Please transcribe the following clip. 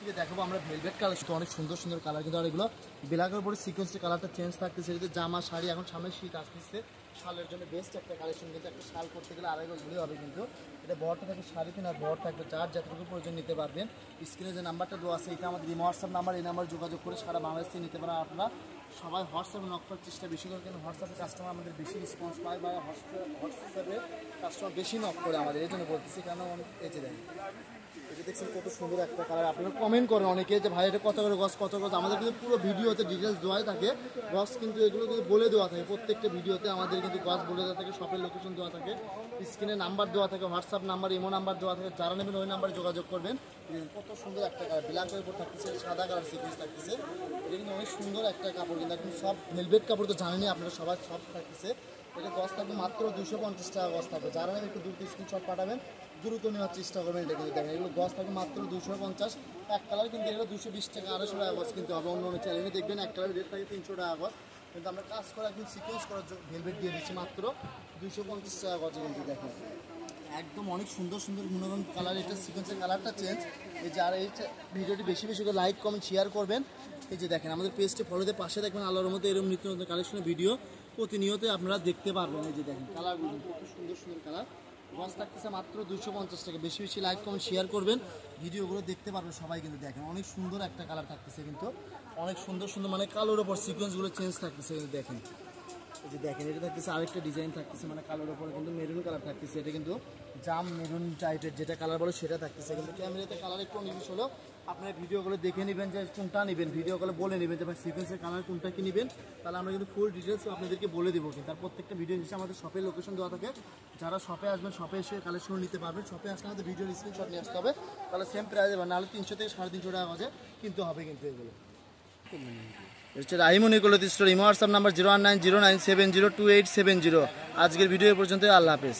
আজকে দেখাবো আমরা ভেলভেট কালার, অনেক সুন্দর সুন্দর কালার, কিন্তু আর এগুলো ব্ল্যাকের উপরে সিকোয়েন্সের কালারটা চেঞ্জ থাকতেছে। যদি জামা শাড়ি, এখন সামনে শীত আসতেছে, শালের জন্য বেস্ট একটা কালেকশন। কিন্তু একটা শাল করতে গেলে আড়াই গজ হবে, কিন্তু এটা বহরটা থাকে 3.5 আর বহর থাকবে 4, যতটুকু প্রয়োজন নিতে পারবেন। স্ক্রিনে যে নাম্বারটা দেওয়া আছে এটা আমাদের হোয়াটসঅ্যাপ নাম্বার, এই নাম্বার যোগাযোগ করে সারা বাংলাদেশ থেকে নিতে পারেন। আপনারা সবাই হোয়াটসঅ্যাপে নক করার চেষ্টা বেশি করে, কেন হোয়াটসঅ্যাপে কাস্টমার আমাদের বেশি রেসপন্স পায়, বা হোয়াটসঅ্যাপে কাস্টমার বেশি নক করে আমাদের, এই জন্য বলতেছি। কেন এই যে দেখেন, এটা দেখছেন কত সুন্দর একটা কালার। আপনারা কমেন্ট করেন অনেকে যে ভাই এটা কত করে গজ, কত গজ। আমাদের কিন্তু পুরো ভিডিওতে ডিটেলস দেওয়াই থাকে, গজ কিন্তু এগুলো কিন্তু বলে দেওয়া থাকে প্রত্যেকটা ভিডিওতে। আমাদের কিন্তু গজ বলে দেওয়া থাকে, শপের লোকেশন দেওয়া থাকে, স্ক্রিনে নাম্বার দেওয়া থাকে, হোয়াটসঅ্যাপ নাম্বার, ইমো নাম্বার দেওয়া থাকে। যারা নেবেন ওই নাম্বারে যোগাযোগ করবেন। কত সুন্দর একটা কালার, ব্ল্যাকের উপর থাকতেছে, সাদা কালার সিকুয়েন্স থাকতেছে। এটা কিন্তু অনেক সুন্দর একটা কাপড়, কিন্তু একদম সব ভেলভেট কাপড় তো জানেনই আপনারা সবাই, সব থাকতেছে। এটা গজ থাকবে মাত্র 250 টাকা গজ থাকবে। যারা নেবেন একটু দ্রুত স্ক্রিনশট পাঠাবেন, দ্রুত নেওয়ার চেষ্টা করবেন। এটা কিন্তু দেখেন, এগুলো গজ থাকবে মাত্র 250, এক কালার কিন্তু এগুলো 220 টাকা, 250 টাকা গজ কিন্তু হবে। অন্য অন্য চ্যানেলে দেখবেন এক কালার রেট থাকে 300 টাকা গজ, কিন্তু আমরা কাজ করে একদম সিকোয়েন্স করার জন্য ভেলভেট দিয়ে দিচ্ছি মাত্র 250 টাকা গজে। কিন্তু দেখেন একদম অনেক সুন্দর সুন্দর গুণগণ কালার, এটা সিকোয়েন্সের কালারটা চেঞ্জ। এই যে আর এই ভিডিওটি বেশি বেশি করে লাইক কমেন্ট শেয়ার করবেন। এই যে দেখেন আমাদের পেজটি ফলোতে পাশে দেখবেন, আলোর মধ্যে এরকম নিত্য নতুন কালেকশনের ভিডিও প্রতিনিয়ত আপনারা দেখতে পারবেন। এই যে দেখেন কালারগুলো কত সুন্দর সুন্দর কালার, গজ থাকতেছে মাত্র 250 টাকা। বেশি বেশি লাইক কমেন্ট শেয়ার করবেন, ভিডিওগুলো দেখতে পারবেন সবাই। কিন্তু দেখেন অনেক সুন্দর একটা কালার থাকতেছে, কিন্তু অনেক সুন্দর সুন্দর মানে কালোর ওপর সিকোয়েন্সগুলো চেঞ্জ থাকতেছে। কিন্তু দেখেন এই যে দেখেন, এটা থাকতেছে আরেকটা ডিজাইন থাকতেছে, মানে কালোর ওপরে কিন্তু মেরুন কালার থাকতেছে। এটা কিন্তু জাম মেরুন টাইপের যেটা কালার বলে সেটা থাকতেছে, কিন্তু ক্যামেরাতে কালার একটু নির্বিশ হলো। আপনার ভিডিওগুলো দেখে নেবেন যে কোনটা নেবেন, ভিডিওগুলো বলে নেবেন যে ভাই সিকোয়েন্সের কালার কোনটা কি নেবেন, তাহলে আমরা কিন্তু ফুল ডিটেলস আপনাদেরকে বলে দেবো। কিন্তু তার প্রত্যেকটা ভিডিও হিসেবে আমাদের শপের লোকেশন দেওয়া থাকে। যারা শপে আসবেন, শপে এসে কালেকশন নিতে পারবেন। শপে আসলে আমাদের ভিডিওর স্ক্রিনশট নিয়ে আসতে হবে, তাহলে সেম প্রাইস দেবেন, নাহলে 300 থেকে 350 টাকা বাজে কিন্তু হবে। কিন্তু এগুলো রাহিমুনি কলতি স্টোর, হোয়াটসঅ্যাপ নাম্বার 01909702870। আজকের ভিডিও পর্যন্ত, আল্লাহ হাফেজ।